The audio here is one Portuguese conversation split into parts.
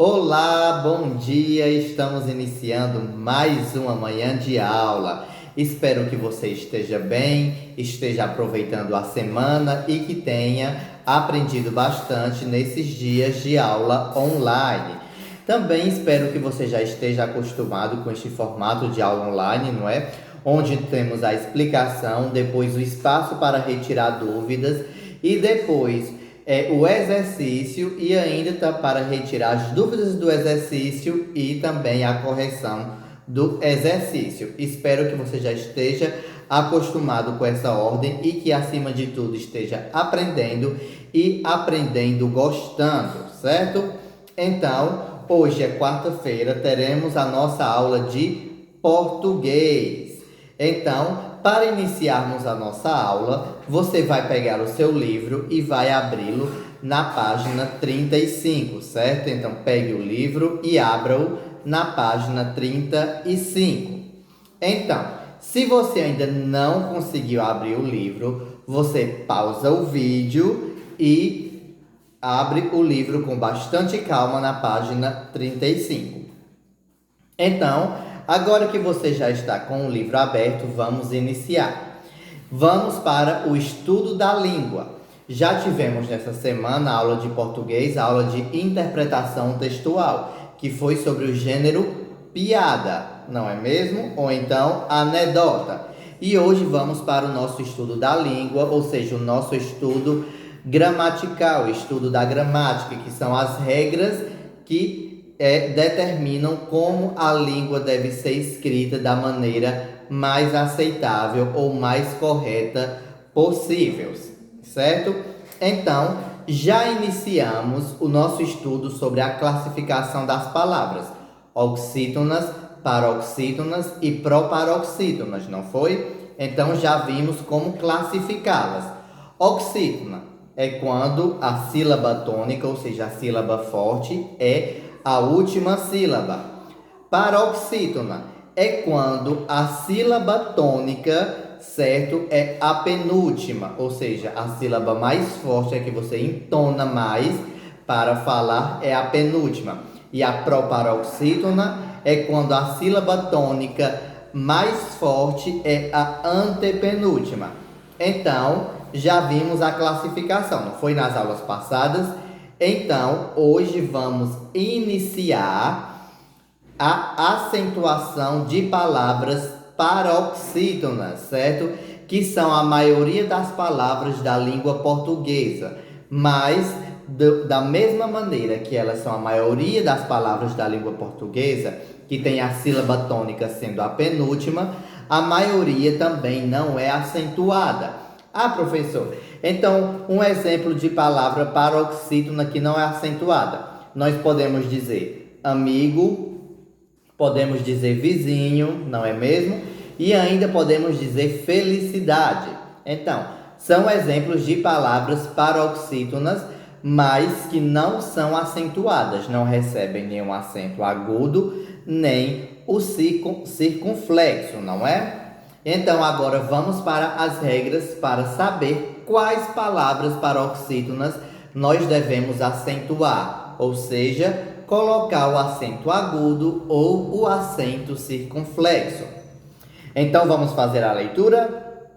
Olá, bom dia! Estamos iniciando mais uma manhã de aula. Espero que você esteja bem, esteja aproveitando a semana e que tenha aprendido bastante nesses dias de aula online. Também espero que você já esteja acostumado com este formato de aula online, não é? Onde temos a explicação, depois o espaço para retirar dúvidas e depois o exercício e ainda para retirar as dúvidas do exercício e também a correção do exercício. Espero que você já esteja acostumado com essa ordem e que, acima de tudo, esteja aprendendo e aprendendo gostando, certo? Então, hoje é quarta-feira, teremos a nossa aula de português. Então, para iniciarmos a nossa aula, você vai pegar o seu livro e vai abri-lo na página 35, certo? Então, pegue o livro e abra-o na página 35. Então, se você ainda não conseguiu abrir o livro, você pausa o vídeo e abre o livro com bastante calma na página 35. Então, agora que você já está com o livro aberto, vamos iniciar. Vamos para o estudo da língua. Já tivemos nessa semana a aula de português, a aula de interpretação textual, que foi sobre o gênero piada, não é mesmo? Ou então anedota. E hoje vamos para o nosso estudo da língua, ou seja, o nosso estudo gramatical, o estudo da gramática, que são as regras que determinam como a língua deve ser escrita da maneira mais aceitável ou mais correta possível, certo? Então, já iniciamos o nosso estudo sobre a classificação das palavras oxítonas, paroxítonas e proparoxítonas, não foi? Então, já vimos como classificá-las. Oxítona é quando a sílaba tônica, ou seja, a sílaba forte, é a última sílaba. Paroxítona é quando a sílaba tônica, certo, é a penúltima, ou seja, a sílaba mais forte, é que você entona mais para falar, é a penúltima. E a proparoxítona é quando a sílaba tônica mais forte é a antepenúltima. Então, já vimos a classificação, não foi nas aulas passadas? Então, hoje vamos iniciar a acentuação de palavras paroxítonas, certo? Que são a maioria das palavras da língua portuguesa, mas da mesma maneira que elas são a maioria das palavras da língua portuguesa, que tem a sílaba tônica sendo a penúltima, a maioria também não é acentuada. Ah, professor, então um exemplo de palavra paroxítona que não é acentuada. Nós podemos dizer amigo, podemos dizer vizinho, não é mesmo? E ainda podemos dizer felicidade. Então, são exemplos de palavras paroxítonas, mas que não são acentuadas, não recebem nenhum acento agudo, nem o circunflexo, não é? Então, agora vamos para as regras para saber quais palavras paroxítonas nós devemos acentuar, ou seja, colocar o acento agudo ou o acento circunflexo. Então, vamos fazer a leitura?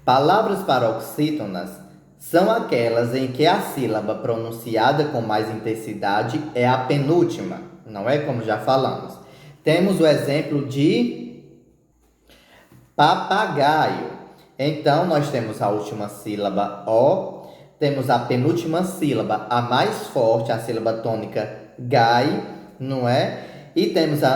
Palavras paroxítonas são aquelas em que a sílaba pronunciada com mais intensidade é a penúltima, não é como já falamos. Temos o exemplo de papagaio. Então, nós temos a última sílaba O, temos a penúltima sílaba, a mais forte, a sílaba tônica gai, não é? E temos a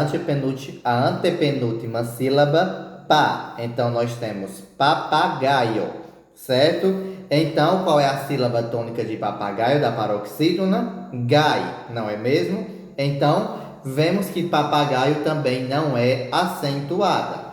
antepenúltima sílaba pá. Então, nós temos papagaio, certo? Então, qual é a sílaba tônica de papagaio da paroxítona? Gai, não é mesmo? Então, vemos que papagaio também não é acentuada.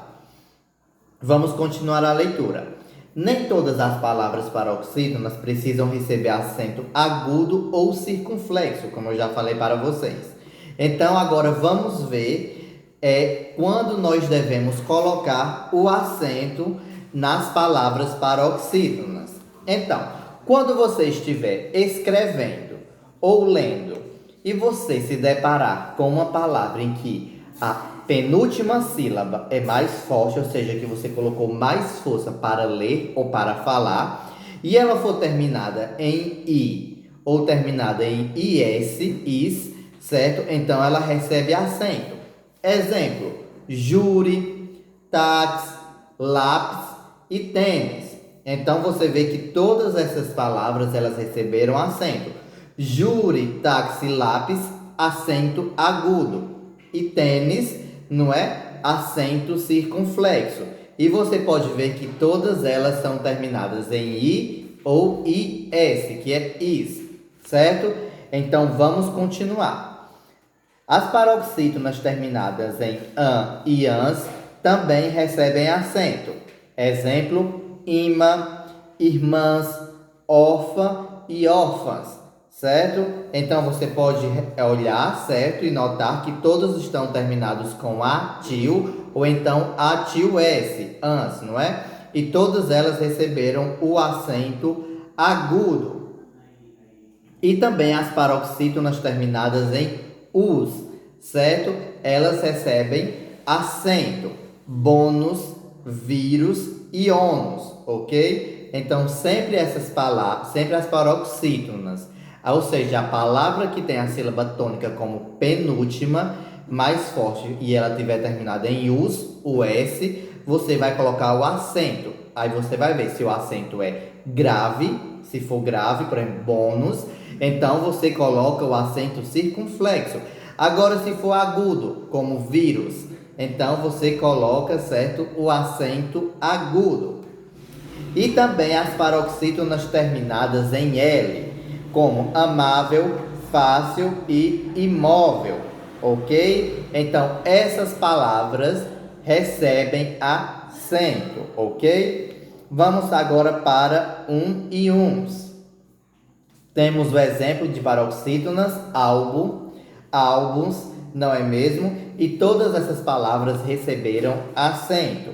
Vamos continuar a leitura. Nem todas as palavras paroxítonas precisam receber acento agudo ou circunflexo, como eu já falei para vocês. Então, agora vamos ver quando nós devemos colocar o acento nas palavras paroxítonas. Então, quando você estiver escrevendo ou lendo, e você se deparar com uma palavra em que a penúltima sílaba é mais forte, ou seja, que você colocou mais força para ler ou para falar, e ela for terminada em I ou terminada em is, certo? Então ela recebe acento. Exemplo: júri, táxi, lápis e tênis. Então você vê que todas essas palavras elas receberam acento. Júri, táxi, lápis, acento agudo. E tênis, não é? Acento circunflexo. E você pode ver que todas elas são terminadas em I ou IS, que é is, certo? Então vamos continuar. As paroxítonas terminadas em an e ans também recebem acento. Exemplo: imã, irmãs, órfã e órfãs, certo? Então você pode olhar, certo, e notar que todos estão terminados com atil ou então atil-s, ans, não é? E todas elas receberam o acento agudo. E também as paroxítonas terminadas em us, certo? Elas recebem acento, bônus, vírus e ônus, ok? Então sempre essas palavras, sempre as paroxítonas, ou seja, a palavra que tem a sílaba tônica como penúltima, mais forte, e ela tiver terminada em us, o s, você vai colocar o acento. Aí você vai ver se o acento é grave, se for grave, por exemplo, bônus, então você coloca o acento circunflexo. Agora, se for agudo, como vírus, então você coloca, certo, o acento agudo. E também as paroxítonas terminadas em L, como amável, fácil e imóvel, ok? Então, essas palavras recebem acento, ok? Vamos agora para e uns. Temos o exemplo de paroxítonas, álbum, álbuns, não é mesmo? E todas essas palavras receberam acento.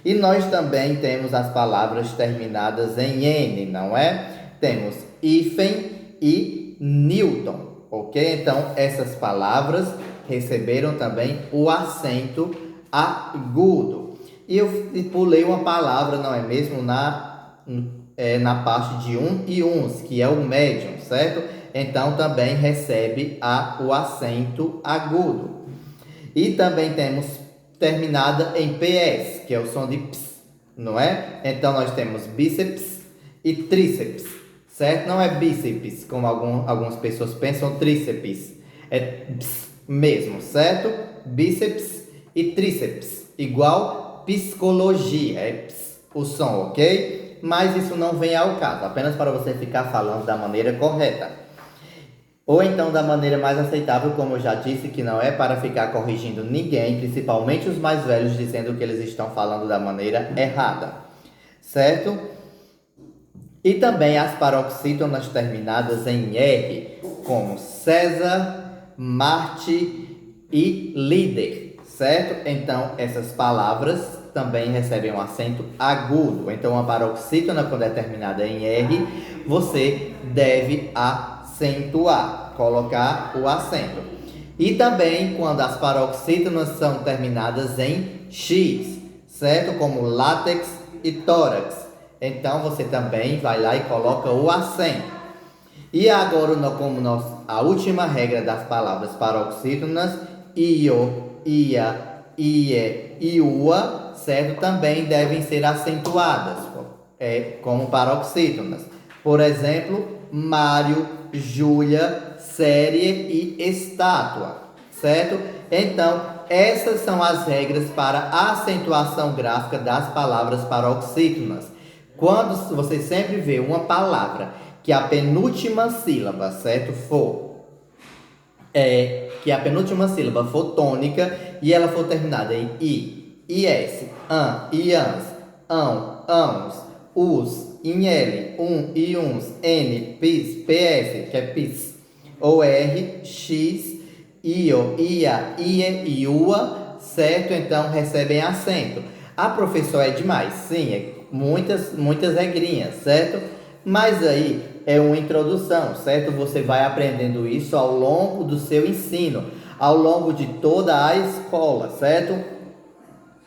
E nós também temos as palavras terminadas em N, não é? Temos hífen e Newton, ok? Então, essas palavras receberam também o acento agudo. E eu pulei uma palavra, não é mesmo? Na parte de e uns, que é o médium, certo? Então, também recebe o acento agudo. E também temos terminada em PS, que é o som de ps, não é? Então, nós temos bíceps e tríceps, certo? Não é bíceps, como algumas pessoas pensam, tríceps. É ps mesmo, certo? Bíceps e tríceps, igual psicologia, é ps, o som, ok? Mas isso não vem ao caso, apenas para você ficar falando da maneira correta. Ou então da maneira mais aceitável, como eu já disse, que não é para ficar corrigindo ninguém, principalmente os mais velhos, dizendo que eles estão falando da maneira errada, certo? E também as paroxítonas terminadas em R, como César, Marte e líder, certo? Então, essas palavras também recebem um acento agudo. Então, a paroxítona, quando é terminada em R, você deve acentuar, colocar o acento. E também quando as paroxítonas são terminadas em X, certo? Como látex e tórax. Então você também vai lá e coloca o acento. E agora, a última regra das palavras paroxítonas, io, ia, ie e ua, certo? Também devem ser acentuadas, como paroxítonas. Por exemplo, Mário, Júlia, série e estátua, certo? Então, essas são as regras para a acentuação gráfica das palavras paroxítonas. Quando você sempre vê uma palavra que a penúltima sílaba, certo, que a penúltima sílaba for tônica e ela for terminada em i, is, an, ians, ão, ãos, us, em L, e uns, N, pis, PS, que é pis, ou R, X, IO, IA, IE e UA, certo? Então recebem acento. A professora é demais, sim, muitas regrinhas, certo? Mas aí é uma introdução, certo? Você vai aprendendo isso ao longo do seu ensino, ao longo de toda a escola, certo?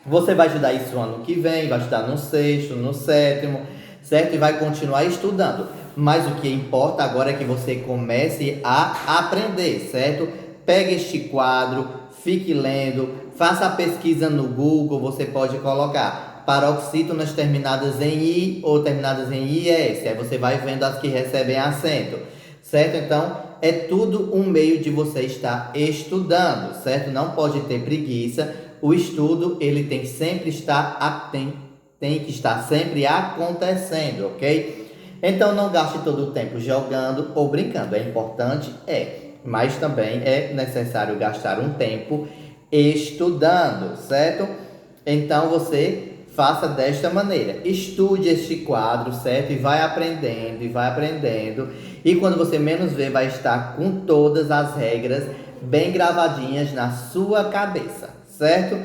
Você vai estudar isso ano que vem, vai estudar no sexto, no sétimo, certo? E vai continuar estudando. Mas o que importa agora é que você comece a aprender, certo? Pegue este quadro, fique lendo, faça a pesquisa no Google, você pode colocar paroxítonas terminadas em I ou terminadas em IS. Aí você vai vendo as que recebem acento, certo? Então, é tudo um meio de você estar estudando, certo? Não pode ter preguiça. O estudo, ele tem que sempre estar tem que estar sempre acontecendo, ok? Então não gaste todo o tempo jogando ou brincando. É importante, mas também é necessário gastar um tempo estudando, certo? Então você faça desta maneira. Estude este quadro, certo? E vai aprendendo, e vai aprendendo. E quando você menos vê, vai estar com todas as regras bem gravadinhas na sua cabeça, certo?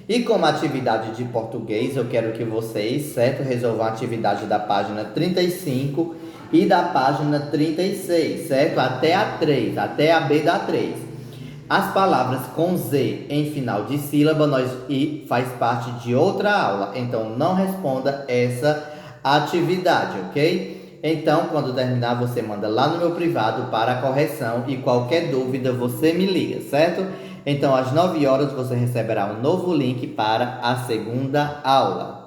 E como atividade de português, eu quero que vocês, certo, resolvam a atividade da página 35 e da página 36, certo? Até a 3, até a B da 3. As palavras com Z em final de sílaba e faz parte de outra aula, então não responda essa atividade, ok? Então, quando terminar, você manda lá no meu privado para a correção e qualquer dúvida você me liga, certo? Então, às 9 horas você receberá um novo link para a segunda aula.